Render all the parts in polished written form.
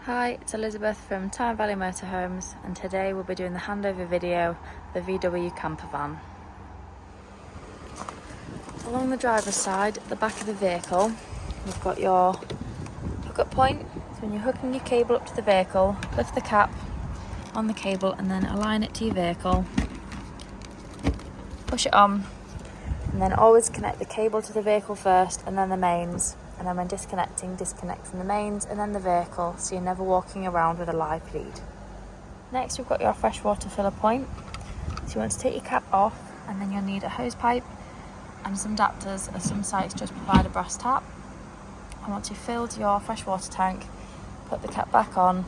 Hi, it's Elizabeth from Tyne Valley Motorhomes, and today we'll be doing the handover video of the VW camper van. Along the driver's side, at the back of the vehicle, you've got your hookup point. So when you're hooking your cable up to the vehicle, lift the cap on the cable and then align it to your vehicle. Push it on, and then always connect the cable to the vehicle first and then the mains. And then when disconnecting the mains and then the vehicle, so you're never walking around with a live lead. Next, we've got your freshwater filler point. So you want to take your cap off, and then you'll need a hose pipe and some adapters, as some sites just provide a brass tap. And once you've filled your freshwater tank, put the cap back on,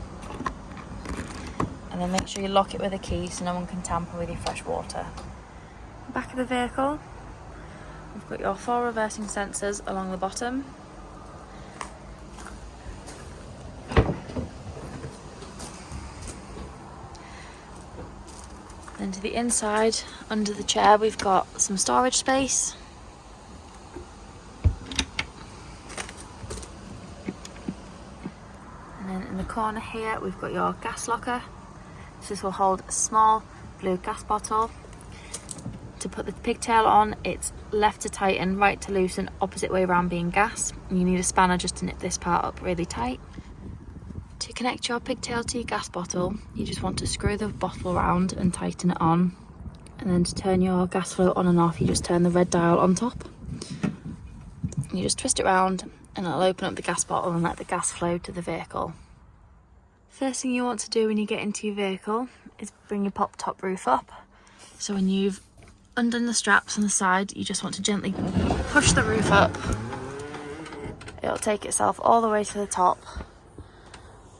and then make sure you lock it with a key so no one can tamper with your fresh water. Back of the vehicle, we've got your 4 reversing sensors along the bottom. Then to the inside, under the chair, we've got some storage space. And then in the corner here, we've got your gas locker. So this will hold a small blue gas bottle. To put the pigtail on, it's left to tighten, right to loosen, opposite way around being gas. And you need a spanner just to nip this part up really tight. To connect your pigtail to your gas bottle, you just want to screw the bottle around and tighten it on. And then to turn your gas flow on and off, you just turn the red dial on top. You just twist it around and it'll open up the gas bottle and let the gas flow to the vehicle. First thing you want to do when you get into your vehicle is bring your pop top roof up. So when you've undone the straps on the side, you just want to gently push the roof up. It'll take itself all the way to the top,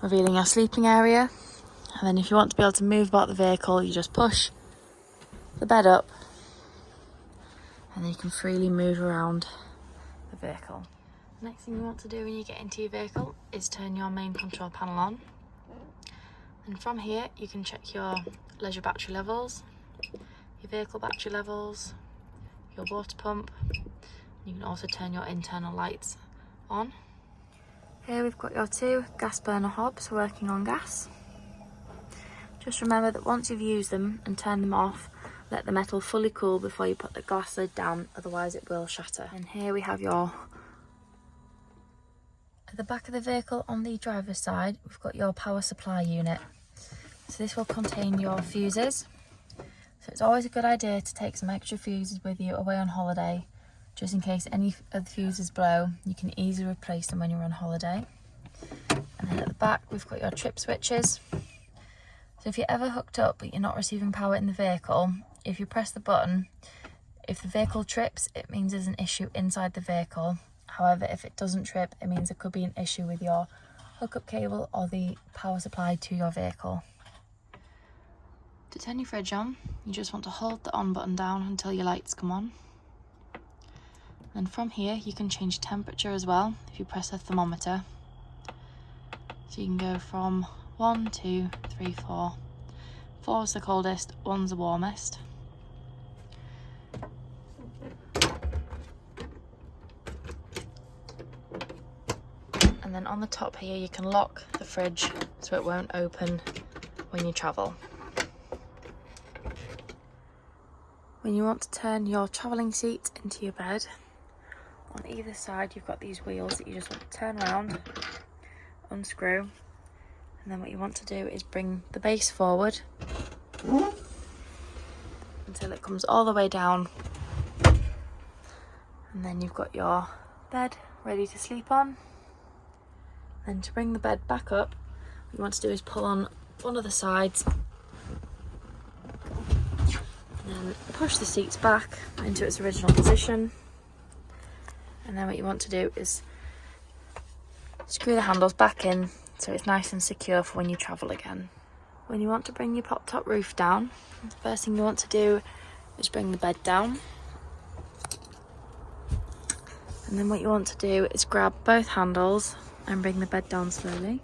revealing your sleeping area. And then if you want to be able to move about the vehicle, you just push the bed up and then you can freely move around the vehicle. Next thing you want to do when you get into your vehicle is turn your main control panel on. And from here you can check your leisure battery levels, your vehicle battery levels, your water pump. You can also turn your internal lights on. Here we've got your 2 gas burner hobs working on gas. Just remember that once you've used them and turned them off, let the metal fully cool before you put the glass lid down, otherwise it will shatter. And here we have at the back of the vehicle on the driver's side, we've got your power supply unit. So this will contain your fuses. So it's always a good idea to take some extra fuses with you away on holiday, just in case any of the fuses blow. You can easily replace them when you're on holiday. And then at the back, we've got your trip switches. So if you're ever hooked up but you're not receiving power in the vehicle, if you press the button, if the vehicle trips, it means there's an issue inside the vehicle. However, if it doesn't trip, it means there could be an issue with your hookup cable or the power supply to your vehicle. To turn your fridge on, you just want to hold the on button down until your lights come on. And from here, you can change temperature as well if you press a thermometer. So you can go from 1, 2, 3, 4. 4 is the coldest, 1's the warmest. And then on the top here, you can lock the fridge so it won't open when you travel. When you want to turn your travelling seat into your bed, on either side you've got these wheels that you just want to turn around, unscrew, and then what you want to do is bring the base forward until it comes all the way down, and then you've got your bed ready to sleep on. Then to bring the bed back up, what you want to do is pull on one of the sides and then push the seats back into its original position. And then what you want to do is screw the handles back in so it's nice and secure for when you travel again. When you want to bring your pop top roof down, the first thing you want to do is bring the bed down. And then what you want to do is grab both handles and bring the bed down slowly.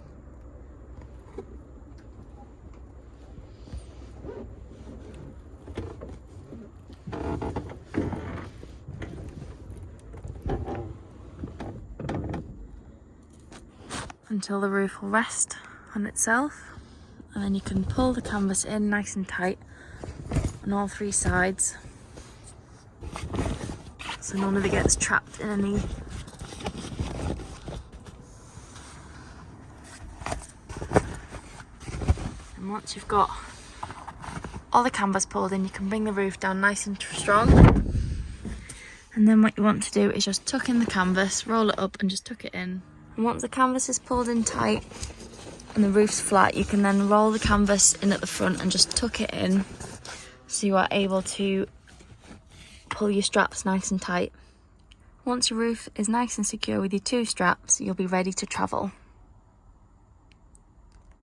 Until the roof will rest on itself, and then you can pull the canvas in nice and tight on all three sides, so none of it gets trapped in any. And once you've got all the canvas pulled in, you can bring the roof down nice and strong. And then what you want to do is just tuck in the canvas, roll it up and just tuck it in. And once the canvas is pulled in tight and the roof's flat, you can then roll the canvas in at the front and just tuck it in, so you are able to pull your straps nice and tight. Once your roof is nice and secure with your two straps, you'll be ready to travel.